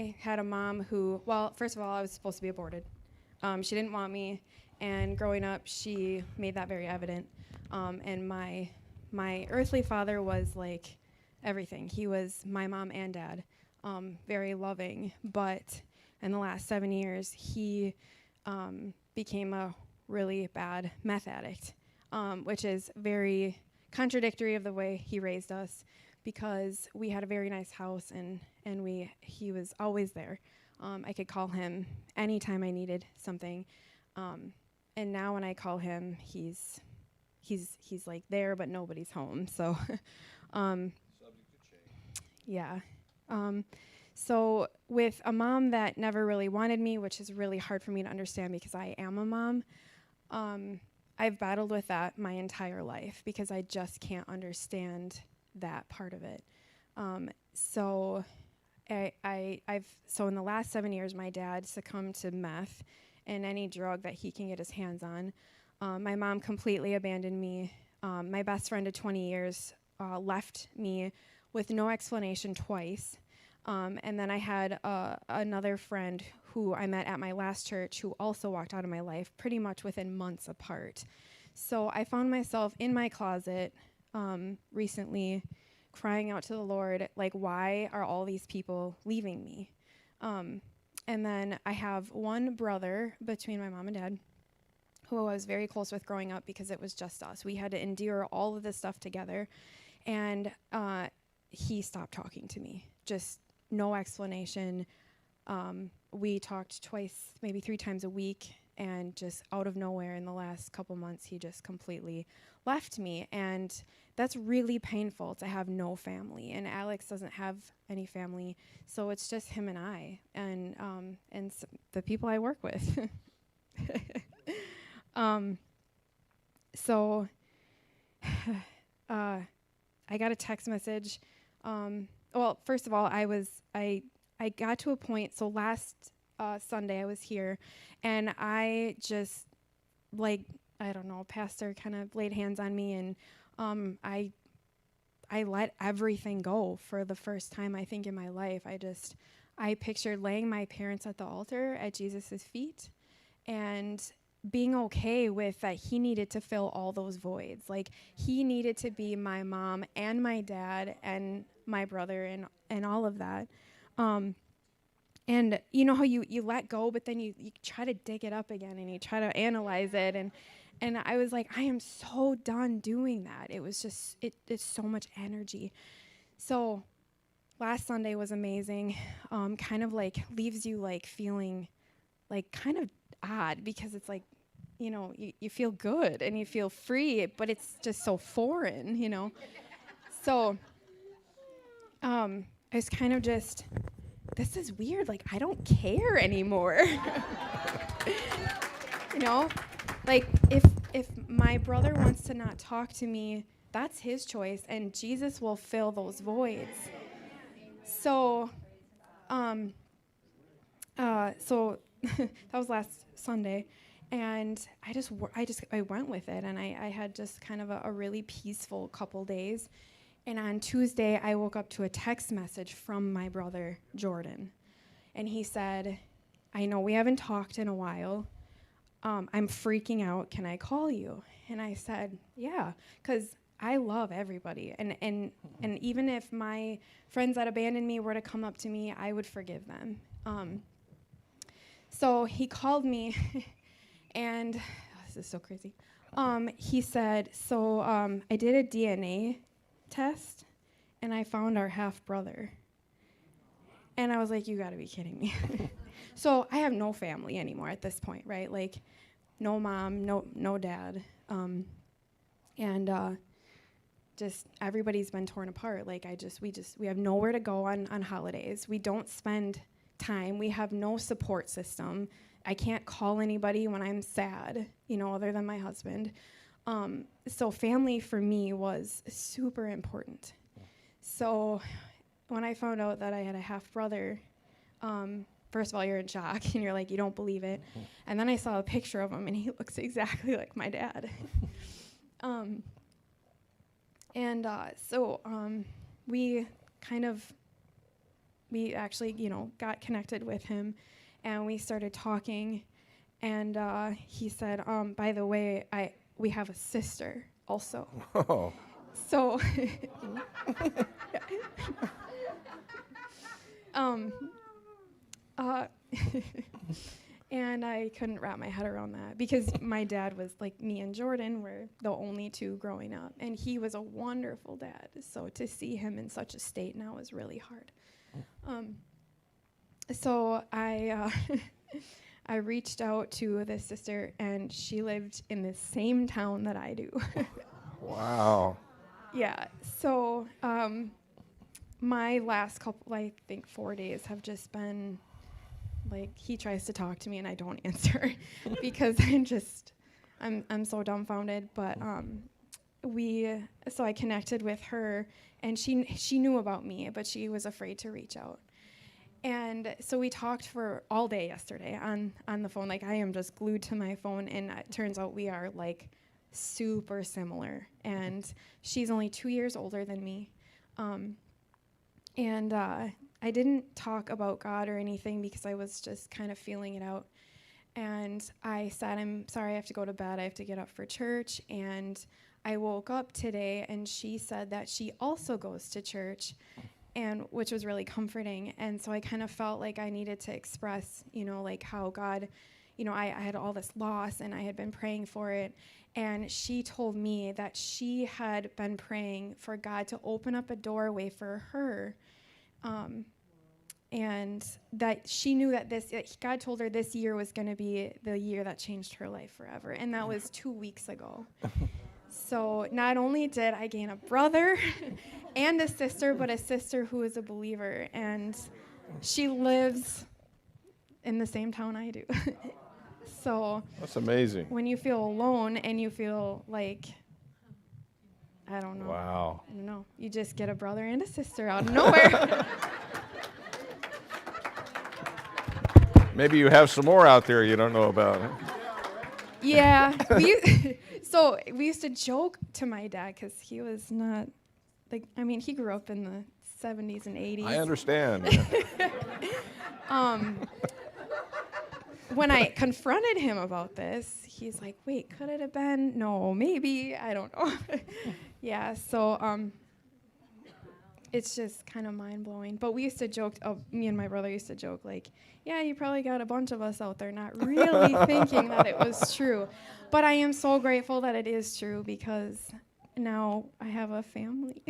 I had a mom who, well, first of all, I was supposed to be aborted. She didn't want me, and growing up, she made that very evident. And my earthly father was like everything. He was my mom and dad, very loving. But in the last 7 years, he became a really bad meth addict, which is very contradictory of the way he raised us, because we had a very nice house and he was always there. I could call him anytime I needed something. And now when I call him, he's like there, but nobody's home. So, Subject to change. yeah. So with a mom that never really wanted me, which is really hard for me to understand because I am a mom, I've battled with that my entire life because I just can't understand that part of it. So in the last 7 years, my dad succumbed to meth and any drug that he can get his hands on. My mom completely abandoned me. My best friend of 20 years left me with no explanation twice. And then I had another friend who I met at my last church who also walked out of my life pretty much within months apart. So I found myself in my closet recently crying out to the Lord, like, why are all these people leaving me? And then I have one brother between my mom and dad who I was very close with growing up because it was just us. We had to endure all of this stuff together. And he stopped talking to me, just no explanation. We talked twice, maybe 3 times a week, and just out of nowhere in the last couple months, he just completely left me. And that's really painful to have no family. And Alex doesn't have any family, so it's just him and I, and the people I work with. So I got a text message. Well, first of all, I got to a point. So last Sunday I was here, and I just, like, I don't know, pastor kind of laid hands on me, and I let everything go for the first time, I think, in my life. I pictured laying my parents at the altar at Jesus' feet and being okay with that he needed to fill all those voids. Like, he needed to be my mom and my dad and my brother and all of that. And you know how you let go, but then you try to dig it up again and you try to analyze it. And I was like, I am so done doing that. It was just, it's so much energy. So last Sunday was amazing. Kind of like leaves you like feeling like kind of odd because it's like, you know, you feel good and you feel free, but it's just so foreign, you know. So I was kind of just, this is weird. Like, I don't care anymore. You know, like if my brother wants to not talk to me, that's his choice, and Jesus will fill those voids. So, so that was last Sunday, and I went with it, and I had just kind of a really peaceful couple days. And on Tuesday, I woke up to a text message from my brother, Jordan. And he said, I know we haven't talked in a while. I'm freaking out. Can I call you? And I said, yeah, because I love everybody. And even if my friends that abandoned me were to come up to me, I would forgive them. So he called me, and this is so crazy. He said, so I did a DNA test, and I found our half-brother. And I was like, you gotta be kidding me. So I have no family anymore at this point, right? Like, no mom, no dad. Just everybody's been torn apart. Like, we have nowhere to go on holidays. We don't spend time. We have no support system. I can't call anybody when I'm sad, you know, other than my husband. So family for me was super important. So when I found out that I had a half-brother, first of all, you're in shock, and you're like, you don't believe it. And then I saw a picture of him, and he looks exactly like my dad. So we kind of we actually, got connected with him, and we started talking. And he said, by the way, we have a sister also. Oh. So, uh, and I couldn't wrap my head around that because my dad was like me and Jordan were the only two growing up, and he was a wonderful dad. So to see him in such a state now is really hard. So I I reached out to this sister, and she lived in the same town that I do. Wow. Yeah. So my last couple, I think 4 days, have just been like he tries to talk to me and I don't answer because I'm so dumbfounded. But so I connected with her, and she knew about me, but she was afraid to reach out. And so we talked for all day yesterday on the phone. Like, I am just glued to my phone, and it turns out we are like super similar. And she's only 2 years older than me. And I didn't talk about God or anything because I was just kind of feeling it out. And I said, I'm sorry, I have to go to bed. I have to get up for church. And I woke up today, and she said that she also goes to church, and which was really comforting. And so I kind of felt like I needed to express, like how God, I had all this loss, and I had been praying for it. And she told me that she had been praying for God to open up a doorway for her. And that she knew that God told her this year was going to be the year that changed her life forever. And that was 2 weeks ago. So not only did I gain a brother and a sister, but a sister who is a believer. And she lives in the same town I do. So That's amazing. when you feel alone and you feel like, I don't know. Wow. I don't know. You just get a brother and a sister out of nowhere. Maybe you have some more out there you don't know about. Yeah. So we used to joke to my dad because he was not, he grew up in the 70s and 80s. I understand. When I confronted him about this, he's like, wait, could it have been? No, maybe. I don't know. Yeah, so it's just kind of mind-blowing. But we used to joke, me and my brother used to joke, like, yeah, you probably got a bunch of us out there not really thinking that it was true. But I am so grateful that it is true because now I have a family.